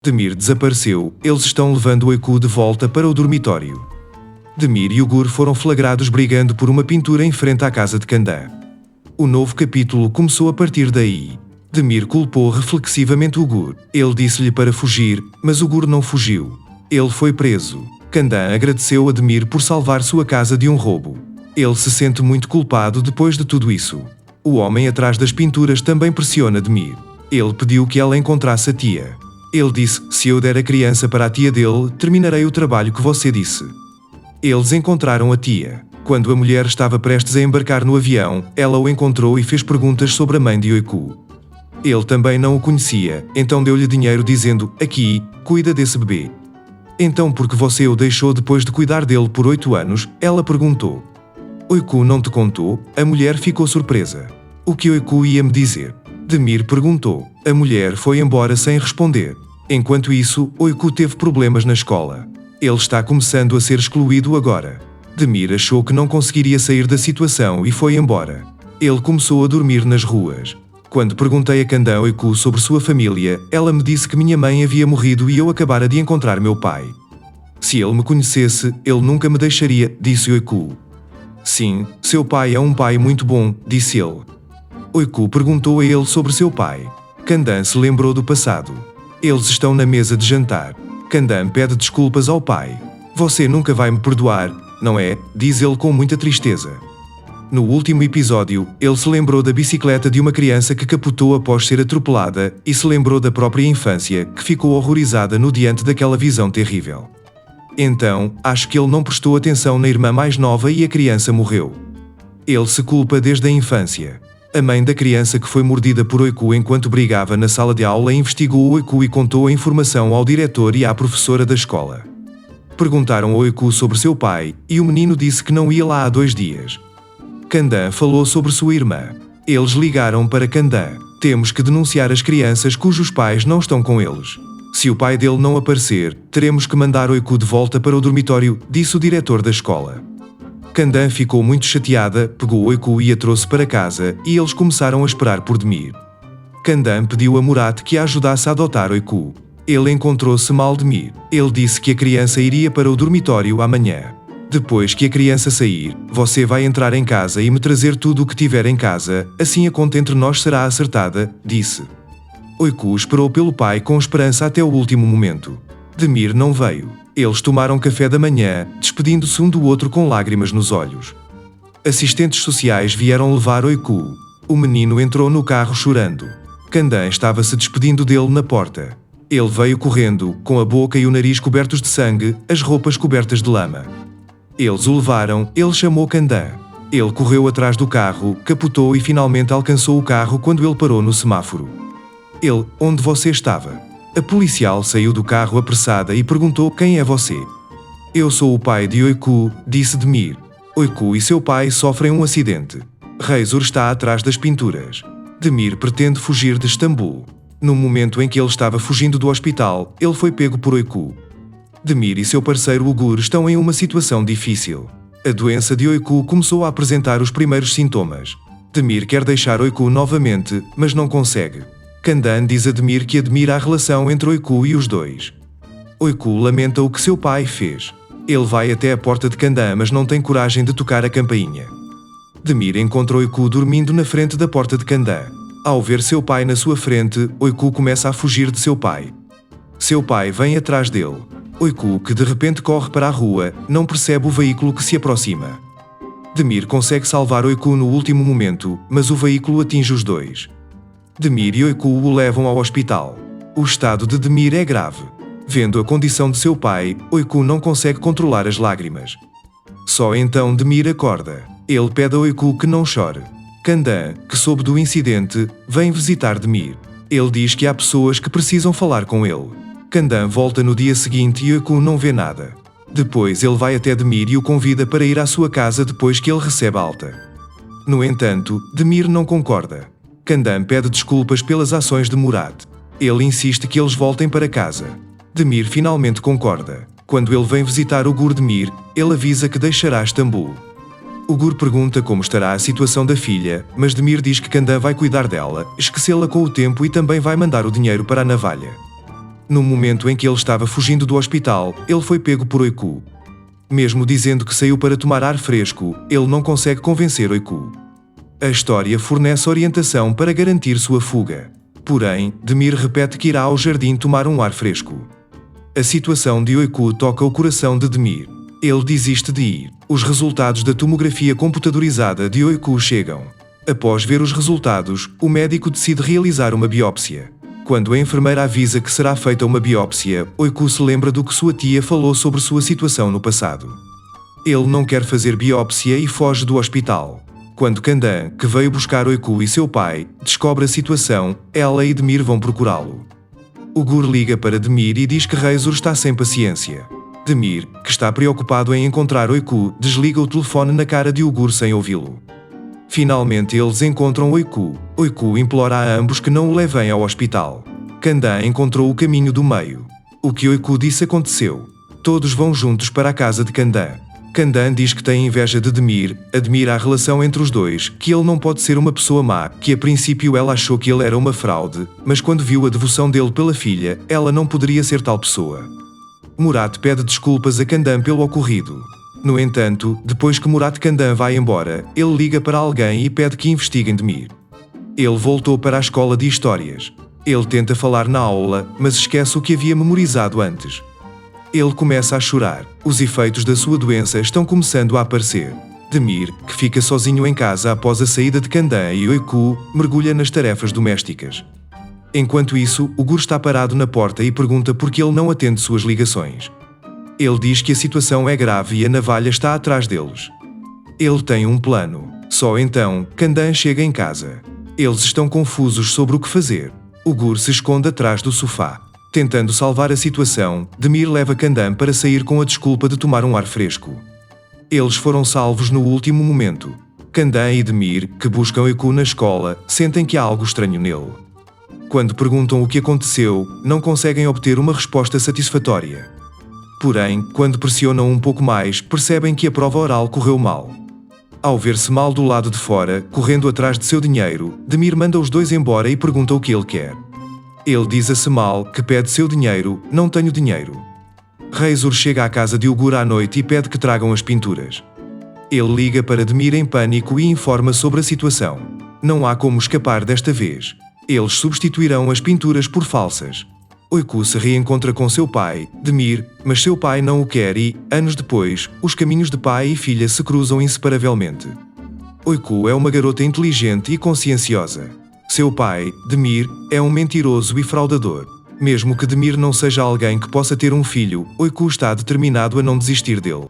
Demir desapareceu, eles estão levando Oiku de volta para o dormitório. Demir e Ugur foram flagrados brigando por uma pintura em frente à casa de Kandan. O novo capítulo começou a partir daí. Demir culpou reflexivamente Ugur. Ele disse-lhe para fugir, mas Ugur não fugiu. Ele foi preso. Kandan agradeceu a Demir por salvar sua casa de um roubo. Ele se sente muito culpado depois de tudo isso. O homem atrás das pinturas também pressiona Demir. Ele pediu que ela encontrasse a tia. Ele disse, se eu der a criança para a tia dele, terminarei o trabalho que você disse. Eles encontraram a tia. Quando a mulher estava prestes a embarcar no avião, ela o encontrou e fez perguntas sobre a mãe de Oiku. Ele também não o conhecia, então deu-lhe dinheiro dizendo, aqui, cuida desse bebê. Então por que você o deixou depois de cuidar dele por 8 anos? Ela perguntou. Oiku não te contou? A mulher ficou surpresa. O que Oiku ia me dizer? Demir perguntou. A mulher foi embora sem responder. Enquanto isso, Oiku teve problemas na escola. Ele está começando a ser excluído agora. Demir achou que não conseguiria sair da situação e foi embora. Ele começou a dormir nas ruas. Quando perguntei a Kandan Oiku sobre sua família, ela me disse que minha mãe havia morrido e eu acabara de encontrar meu pai. Se ele me conhecesse, ele nunca me deixaria, disse Oiku. Sim, seu pai é um pai muito bom, disse ele. Oiku perguntou a ele sobre seu pai. Kandan se lembrou do passado. Eles estão na mesa de jantar. Kandan pede desculpas ao pai. Você nunca vai me perdoar, não é? Diz ele com muita tristeza. No último episódio, ele se lembrou da bicicleta de uma criança que capotou após ser atropelada e se lembrou da própria infância, que ficou horrorizada no diante daquela visão terrível. Então, acho que ele não prestou atenção na irmã mais nova e a criança morreu. Ele se culpa desde a infância. A mãe da criança que foi mordida por Oiku enquanto brigava na sala de aula investigou o Oiku e contou a informação ao diretor e à professora da escola. Perguntaram ao Oiku sobre seu pai, e o menino disse que não ia lá há 2 dias. Kandan falou sobre sua irmã. Eles ligaram para Kandan. Temos que denunciar as crianças cujos pais não estão com eles. Se o pai dele não aparecer, teremos que mandar Oiku de volta para o dormitório, disse o diretor da escola. Kandan ficou muito chateada, pegou Oiku e a trouxe para casa, e eles começaram a esperar por Demir. Kandan pediu a Murat que a ajudasse a adotar Oiku. Ele encontrou-se mal Demir. Ele disse que a criança iria para o dormitório amanhã. Depois que a criança sair, você vai entrar em casa e me trazer tudo o que tiver em casa, assim a conta entre nós será acertada, disse. Oiku esperou pelo pai com esperança até o último momento. Demir não veio. Eles tomaram café da manhã, despedindo-se um do outro com lágrimas nos olhos. Assistentes sociais vieram levar Oiku. O menino entrou no carro chorando. Kandan estava se despedindo dele na porta. Ele veio correndo, com a boca e o nariz cobertos de sangue, as roupas cobertas de lama. Eles o levaram, ele chamou Kandan. Ele correu atrás do carro, capotou e finalmente alcançou o carro quando ele parou no semáforo. Ele, onde você estava? A policial saiu do carro apressada e perguntou quem é você. Eu sou o pai de Oiku, disse Demir. Oiku e seu pai sofrem um acidente. Reizur está atrás das pinturas. Demir pretende fugir de Istambul. No momento em que ele estava fugindo do hospital, ele foi pego por Oiku. Demir e seu parceiro Ugur estão em uma situação difícil. A doença de Oiku começou a apresentar os primeiros sintomas. Demir quer deixar Oiku novamente, mas não consegue. Kandan diz a Demir que admira a relação entre Oiku e os dois. Oiku lamenta o que seu pai fez. Ele vai até a porta de Kandan, mas não tem coragem de tocar a campainha. Demir encontra Oiku dormindo na frente da porta de Kandan. Ao ver seu pai na sua frente, Oiku começa a fugir de seu pai. Seu pai vem atrás dele. Oiku, que de repente corre para a rua, não percebe o veículo que se aproxima. Demir consegue salvar Oiku no último momento, mas o veículo atinge os dois. Demir e Oiku o levam ao hospital. O estado de Demir é grave. Vendo a condição de seu pai, Oiku não consegue controlar as lágrimas. Só então Demir acorda. Ele pede a Oiku que não chore. Kandan, que soube do incidente, vem visitar Demir. Ele diz que há pessoas que precisam falar com ele. Kandan volta no dia seguinte e Oiku não vê nada. Depois ele vai até Demir e o convida para ir à sua casa depois que ele recebe alta. No entanto, Demir não concorda. Kandan pede desculpas pelas ações de Murat. Ele insiste que eles voltem para casa. Demir finalmente concorda. Quando ele vem visitar Ugur Demir, ele avisa que deixará Istambul. Ugur pergunta como estará a situação da filha, mas Demir diz que Kandan vai cuidar dela, esquecê-la com o tempo e também vai mandar o dinheiro para a navalha. No momento em que ele estava fugindo do hospital, ele foi pego por Oiku. Mesmo dizendo que saiu para tomar ar fresco, ele não consegue convencer Oiku. A história fornece orientação para garantir sua fuga. Porém, Demir repete que irá ao jardim tomar um ar fresco. A situação de Oiku toca o coração de Demir. Ele desiste de ir. Os resultados da tomografia computadorizada de Oiku chegam. Após ver os resultados, o médico decide realizar uma biópsia. Quando a enfermeira avisa que será feita uma biópsia, Oiku se lembra do que sua tia falou sobre sua situação no passado. Ele não quer fazer biópsia e foge do hospital. Quando Kandan, que veio buscar Oiku e seu pai, descobre a situação, ela e Demir vão procurá-lo. O Gur liga para Demir e diz que Razor está sem paciência. Demir, que está preocupado em encontrar Oiku, desliga o telefone na cara de Ugur sem ouvi-lo. Finalmente eles encontram Oiku. Oiku implora a ambos que não o levem ao hospital. Kandan encontrou o caminho do meio. O que Oiku disse aconteceu. Todos vão juntos para a casa de Kandan. Kandan diz que tem inveja de Demir, admira a relação entre os dois, que ele não pode ser uma pessoa má, que a princípio ela achou que ele era uma fraude, mas quando viu a devoção dele pela filha, ela não poderia ser tal pessoa. Murat pede desculpas a Kandan pelo ocorrido. No entanto, depois que Murat Kandan vai embora, ele liga para alguém e pede que investiguem Demir. Ele voltou para a escola de histórias. Ele tenta falar na aula, mas esquece o que havia memorizado antes. Ele começa a chorar. Os efeitos da sua doença estão começando a aparecer. Demir, que fica sozinho em casa após a saída de Kandan e Oiku, mergulha nas tarefas domésticas. Enquanto isso, o Gur está parado na porta e pergunta por que ele não atende suas ligações. Ele diz que a situação é grave e a navalha está atrás deles. Ele tem um plano. Só então, Kandan chega em casa. Eles estão confusos sobre o que fazer. O Gur se esconde atrás do sofá. Tentando salvar a situação, Demir leva Kandan para sair com a desculpa de tomar um ar fresco. Eles foram salvos no último momento. Kandan e Demir, que buscam Oiku na escola, sentem que há algo estranho nele. Quando perguntam o que aconteceu, não conseguem obter uma resposta satisfatória. Porém, quando pressionam um pouco mais, percebem que a prova oral correu mal. Ao ver-se mal do lado de fora, correndo atrás de seu dinheiro, Demir manda os dois embora e pergunta o que ele quer. Ele diz a Semal, que pede seu dinheiro, não tenho dinheiro. Razor chega à casa de Ugur à noite e pede que tragam as pinturas. Ele liga para Demir em pânico e informa sobre a situação. Não há como escapar desta vez. Eles substituirão as pinturas por falsas. Oiku se reencontra com seu pai, Demir, mas seu pai não o quer e, anos depois, os caminhos de pai e filha se cruzam inseparavelmente. Oiku é uma garota inteligente e conscienciosa. Seu pai, Demir, é um mentiroso e fraudador. Mesmo que Demir não seja alguém que possa ter um filho, Oiku está determinado a não desistir dele.